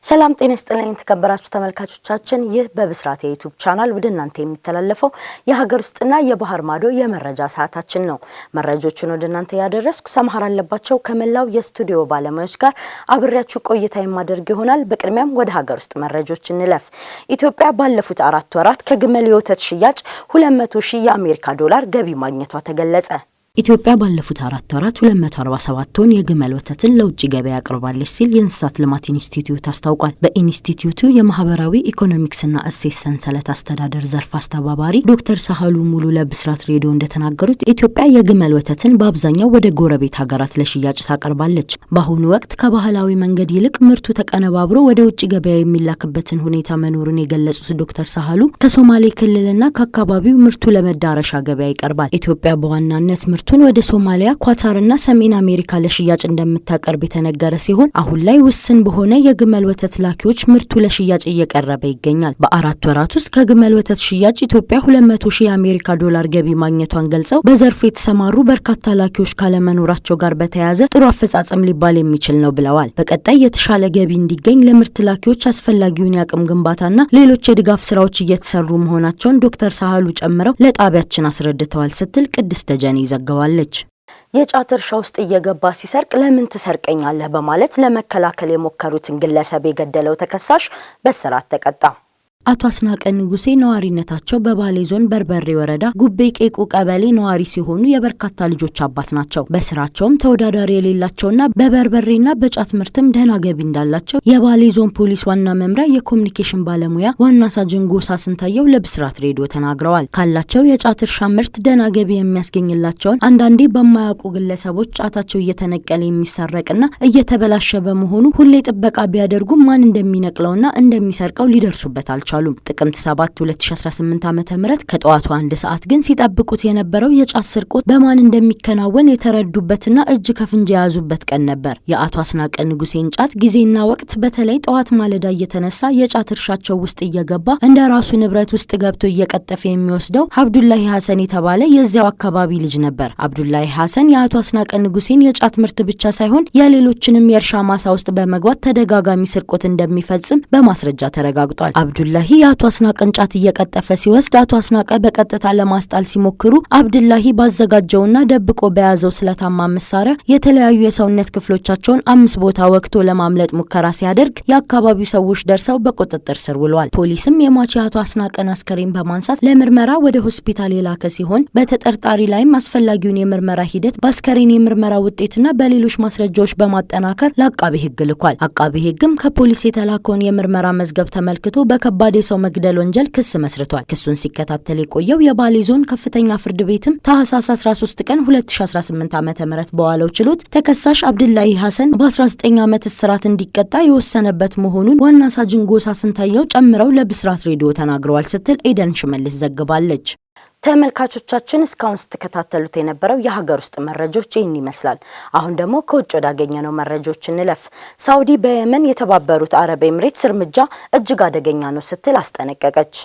ሰላም ጤና ይስጥልኝ ተከበራችሁ ተመልካቾቻችን ይህ በብስራት የዩቲዩብ ቻናል ወደ እናንተ የሚተላለፈው የሀገር ውስጥና የባህር ማዶ የመረጃ ሰዓታችን ነው። መረጃዎቹን ወደ እናንተ ያደረስኩ ሰማሃር አለባቸው ከመላው የስቱዲዮ ባለሙያዎች ጋር አብሬያችሁ ቆይታ የማደርግ ይሆናል። በቅድሚያም ወደ ሀገር ውስጥ መረጃዎች እንለፍ። ኢትዮጵያ ባለፉት 4 ወራት ከግመል የወተት ሽያጭ 200,000 የአሜሪካ ዶላር ገቢ ማግኘቷ ተገለጸ። ኢትዮጵያ ባለፉት 4 ወራት 247 ቶን የግመል ወተትን ለውጭ ገበያ አቅርባለች ሲል የእንስሳት ልማት ኢንስቲትዩት አስታውቋል። በኢንስቲትዩቱ የማህበራዊ ኢኮኖሚክስና እሴት ሰንሰለት አስተዳደር ዘርፍ አስተባባሪ ዶክተር ሳህሉ ሙሉ ለብስራት ሬዲዮ እንደተናገሩት ኢትዮጵያ የግመል ወተትን በአብዛኛው ወደ ጎረቤት ሀገራት ለሽያጭ ታቀርባለች። በአሁኑ ወቅት ከባህላዊ መንገድ ይልቅ ምርቱ ተቀነባብሮ ወደ ውጭ ገበያ የሚላክበትን ሁኔታ መኖሩን የገለጹት ዶክተር ሳህሉ ከሶማሌ ክልልና ከአካባቢው ምርቱ ለመዳረሻ ገበያ ይቀርባል። ኢትዮጵያ በዋናነት ምርቱን ወደ ሶማሊያ፣ ኳታርና ሰሜን አሜሪካ ለሽያጭ እንደምታቀርብ የተነገረ ሲሆን አሁን ላይ ውስን በሆነ የግመል ወተት ላኪዎች ምርቱ ለሽያጭ እየቀረበ ይገኛል። በ4 ወራት ውስጥ ከግመል ወተት ሽያጭ ኢትዮጵያ 200,000 የአሜሪካ ዶላር ገቢ ማግኘቷን ገልጸው በዘርፉ የተሰማሩ በርካታ ላኪዎች ካለመኖራቸው ጋር በተያያዘ ጥሩ አፈጻጸም ሊባል የሚችል ነው ብለዋል። በቀጣይ የተሻለ ገቢ እንዲገኝ ለምርት ላኪዎች አስፈላጊውን የአቅም ግንባታና ሌሎች የድጋፍ ስራዎች እየተሰሩ መሆናቸውን ዶክተር ሳህሉ ጨምረው ለጣቢያችን አስረድተዋል ስትል ቅድስት ደጀኔ ዘግባለች። የጫት እርሻ ውስጥ እየገባ ሲሰርቅ ለምን ትሰርቀኛለህ በማለት ለመከላከል የሞከሩትን ግለሰብ የገደለው ተከሳሽ በእስራት ተቀጣ። አቶ አስናቀ ንጉሴ ነዋሪነታቸው በባሌ ዞን በርበሬ ወረዳ ጉቤ ቄቁ ቀበሌ ነዋሪ ሲሆኑ የበርካታ ልጆች አባት ናቸው። በስራቸውም ተወዳዳሪ የሌላቸውና በበርበሬና በጫት ምርትም ደህና ገቢ እንዳላቸው የባሌ ዞን ፖሊስ ዋና መምሪያ የኮሙኒኬሽን ባለሙያ ዋና ሳጅን ጎሳ ስንታየው ለብስራት ሬዲዮ ተናግረዋል። ካላቸው የጫት እርሻ ምርት ደህና ገቢ የሚያስገኝላቸውን አንዳንዴ በማያውቁ ግለሰቦች ጫታቸው እየተነቀለ የሚሰረቅና እየተበላሸ በመሆኑ ሁሌ ጥበቃ ቢያደርጉ ማን እንደሚነቅለውና እንደሚሰርቀው ሊደርሱበት አልቻሉም። ጥቅምት 7 2018 ዓ.ም ከጠዋቱ 1 ሰዓት ግን ሲጠብቁት የነበረው የጫት ስርቆት በማን እንደሚከናወን የተረዱበትና እጅ ከፍንጅ የያዙበት ቀን ነበር። የአቶ አስናቀ ንጉሴን ጫት ጊዜና ወቅት በተለይ ጠዋት ማለዳ እየተነሳ የጫት እርሻቸው ውስጥ እየገባ እንደ ራሱ ንብረት ውስጥ ገብቶ እየቀጠፈ የሚወስደው አብዱላሂ ሐሰን የተባለ የዚያው አካባቢ ልጅ ነበር። አብዱላሂ ሐሰን የአቶ አስናቀ ንጉሴን የጫት ምርት ብቻ ሳይሆን የሌሎችንም የእርሻ ማሳ ውስጥ በመግባት ተደጋጋሚ ስርቆት እንደሚፈጽም በማስረጃ ተረጋግጧል። አብዱላሂ የአቶ አስናቀን ጫት እየቀጠፈ ሲወስድ አቶ አስናቀ በቀጥታ ለማስጣል ሲሞክሩ አብዱላሂ ባዘጋጀውና ደብቆ በያዘው ስለታማ መሳሪያ የተለያዩ የሰውነት ክፍሎቻቸውን 5 ቦታ ወቅቶ ለማምለጥ ሙከራ ሲያደርግ የአካባቢው ሰዎች ደርሰው በቁጥጥር ስር ውለዋል። ፖሊስም የሟች አቶ አስናቀን አስከሬን በማንሳት ለምርመራ ወደ ሆስፒታል የላከ ሲሆን በተጠርጣሪ ላይም አስፈላጊውን የምርመራ ሂደት በአስከሬን የምርመራ ውጤትና በሌሎች ማስረጃዎች በማጠናከር ለአቃቤ ሕግ ልኳል። አቃቤ ሕግም ከፖሊስ የተላከውን የምርመራ መዝገብ ተመልክቶ በከባድ የሰው መግደል ወንጀል ክስ መስርቷል። ክሱን ሲከታተል የቆየው የባሌ ዞን ከፍተኛ ፍርድ ቤትም ታህሳስ 13 ቀን 2018 ዓ.ም በዋለው ችሎት ተከሳሽ አብዱላሂ ሐሰን በ19 ዓመት እስራት እንዲቀጣ የወሰነበት መሆኑን ዋና ሳጅን ጎሳ ስንታየው ጨምረው ለብስራት ሬዲዮ ተናግረዋል ስትል ኤደን ሽመልስ ዘግባለች። ተመልካቾቻችን እስካሁን ስትከታተሉት የነበረው የሀገር ውስጥ መረጃዎች ይህን ይመስላል። አሁን ደግሞ ከውጭ ወዳገኘነው መረጃዎች እንለፍ። ሳውዲ በየመን የተባበሩት አረብ ኤምሬትስ እርምጃ እጅግ አደገኛ ነው ስትል አስጠነቀቀች።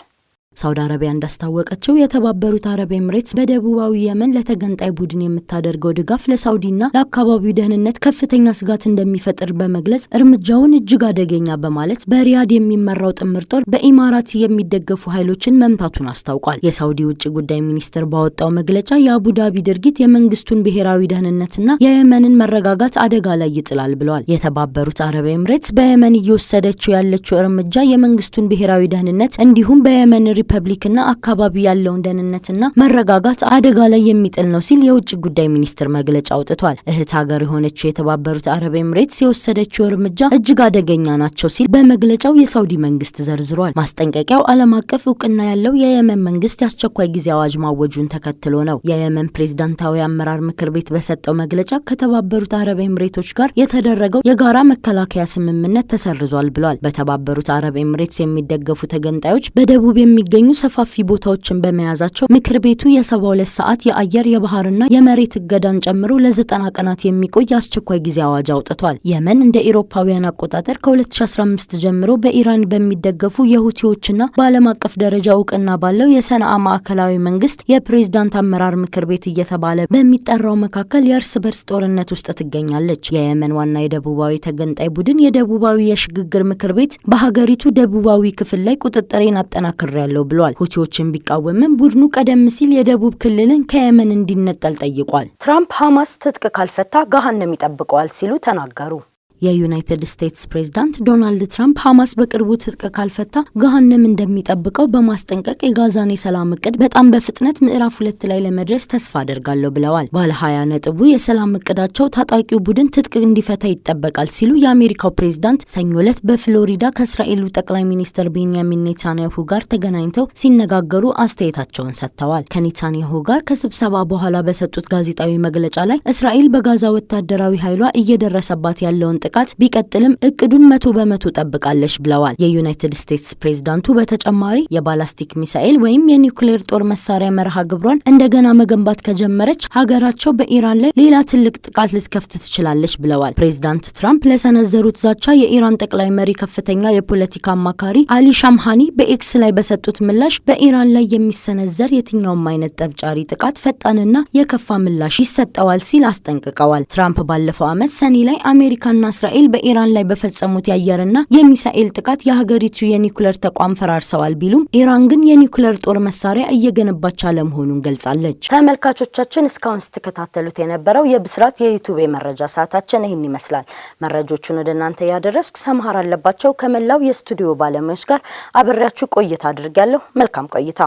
ሳውዲ አረቢያ እንዳስታወቀችው የተባበሩት አረብ ኤምሬትስ በደቡባዊ የመን ለተገንጣይ ቡድን የምታደርገው ድጋፍ ለሳውዲና ለአካባቢው ደህንነት ከፍተኛ ስጋት እንደሚፈጥር በመግለጽ እርምጃውን እጅግ አደገኛ በማለት በሪያድ የሚመራው ጥምር ጦር በኢማራት የሚደገፉ ኃይሎችን መምታቱን አስታውቋል። የሳውዲ ውጭ ጉዳይ ሚኒስትር ባወጣው መግለጫ የአቡዳቢ ድርጊት የመንግስቱን ብሔራዊ ደህንነትና የየመንን መረጋጋት አደጋ ላይ ይጥላል ብለዋል። የተባበሩት አረብ ኤምሬትስ በየመን እየወሰደችው ያለችው እርምጃ የመንግስቱን ብሔራዊ ደህንነት እንዲሁም በየመን ሪፐብሊክና አካባቢ ያለውን ደህንነትና መረጋጋት አደጋ ላይ የሚጥል ነው ሲል የውጭ ጉዳይ ሚኒስትር መግለጫ አውጥቷል። እህት ሀገር የሆነችው የተባበሩት አረብ ኤምሬትስ የወሰደችው እርምጃ እጅግ አደገኛ ናቸው ሲል በመግለጫው የሳውዲ መንግስት ዘርዝሯል። ማስጠንቀቂያው ዓለም አቀፍ እውቅና ያለው የየመን መንግስት የአስቸኳይ ጊዜ አዋጅ ማወጁን ተከትሎ ነው። የየመን ፕሬዝዳንታዊ አመራር ምክር ቤት በሰጠው መግለጫ ከተባበሩት አረብ ኤምሬቶች ጋር የተደረገው የጋራ መከላከያ ስምምነት ተሰርዟል ብሏል። በተባበሩት አረብ ኤምሬትስ የሚደገፉ ተገንጣዮች በደቡብ የሚገኙ ሰፋፊ ቦታዎችን በመያዛቸው ምክር ቤቱ የ72 ሰዓት የአየር የባህርና የመሬት እገዳን ጨምሮ ለ90 ቀናት የሚቆይ አስቸኳይ ጊዜ አዋጅ አውጥቷል። የመን እንደ አውሮፓውያን አቆጣጠር ከ2015 ጀምሮ በኢራን በሚደገፉ የሁቲዎችና በዓለም አቀፍ ደረጃ እውቅና ባለው የሰነአ ማዕከላዊ መንግስት የፕሬዝዳንት አመራር ምክር ቤት እየተባለ በሚጠራው መካከል የእርስ በርስ ጦርነት ውስጥ ትገኛለች። የየመን ዋና የደቡባዊ ተገንጣይ ቡድን የደቡባዊ የሽግግር ምክር ቤት በሀገሪቱ ደቡባዊ ክፍል ላይ ቁጥጥሬን አጠናክሬያለሁ ብሏል። ሁቲዎችን ቢቃወምም ቡድኑ ቀደም ሲል የደቡብ ክልልን ከየመን እንዲነጠል ጠይቋል። ትራምፕ ሐማስ ትጥቅ ካልፈታ ገሃነም ይጠብቀዋል ሲሉ ተናገሩ። የዩናይትድ ስቴትስ ፕሬዝዳንት ዶናልድ ትራምፕ ሐማስ በቅርቡ ትጥቅ ካልፈታ ገሃነም እንደሚጠብቀው በማስጠንቀቅ የጋዛን የሰላም እቅድ በጣም በፍጥነት ምዕራፍ 2 ላይ ለመድረስ ተስፋ አደርጋለሁ ብለዋል። ባለ 20 ነጥቡ የሰላም እቅዳቸው ታጣቂው ቡድን ትጥቅ እንዲፈታ ይጠበቃል ሲሉ የአሜሪካው ፕሬዝዳንት ሰኞ ዕለት በፍሎሪዳ ከእስራኤሉ ጠቅላይ ሚኒስትር ቤንያሚን ኔታንያሁ ጋር ተገናኝተው ሲነጋገሩ አስተያየታቸውን ሰጥተዋል። ከኔታንያሁ ጋር ከስብሰባ በኋላ በሰጡት ጋዜጣዊ መግለጫ ላይ እስራኤል በጋዛ ወታደራዊ ኃይሏ እየደረሰባት ያለውን ጥቃት ቢቀጥልም እቅዱን 100% ጠብቃለች ብለዋል። የዩናይትድ ስቴትስ ፕሬዝዳንቱ በተጨማሪ የባላስቲክ ሚሳኤል ወይም የኒውክሌር ጦር መሳሪያ መርሃ ግብሯን እንደገና መገንባት ከጀመረች ሀገራቸው በኢራን ላይ ሌላ ትልቅ ጥቃት ልትከፍት ትችላለች ብለዋል። ፕሬዝዳንት ትራምፕ ለሰነዘሩት ዛቻ የኢራን ጠቅላይ መሪ ከፍተኛ የፖለቲካ አማካሪ አሊ ሻምሃኒ በኤክስ ላይ በሰጡት ምላሽ በኢራን ላይ የሚሰነዘር የትኛውም አይነት ጠብጫሪ ጥቃት ፈጣንና የከፋ ምላሽ ይሰጠዋል ሲል አስጠንቅቀዋል። ትራምፕ ባለፈው ዓመት ሰኔ ላይ አሜሪካና እስራኤል በኢራን ላይ በፈጸሙት የአየርና የሚሳኤል ጥቃት የሀገሪቱ የኒውክሌር ተቋም ፈራርሰዋል ቢሉም ኢራን ግን የኒውክሌር ጦር መሳሪያ እየገነባች አለመሆኑን ገልጻለች። ተመልካቾቻችን እስካሁን ስትከታተሉት የነበረው የብስራት የዩቲዩብ የመረጃ ሰዓታችን ይህን ይመስላል። መረጃዎቹን ወደ እናንተ ያደረስኩ ሰምሃር አለባቸው ከመላው የስቱዲዮ ባለሙያዎች ጋር አብሬያችሁ ቆይታ አድርጋለሁ። መልካም ቆይታ።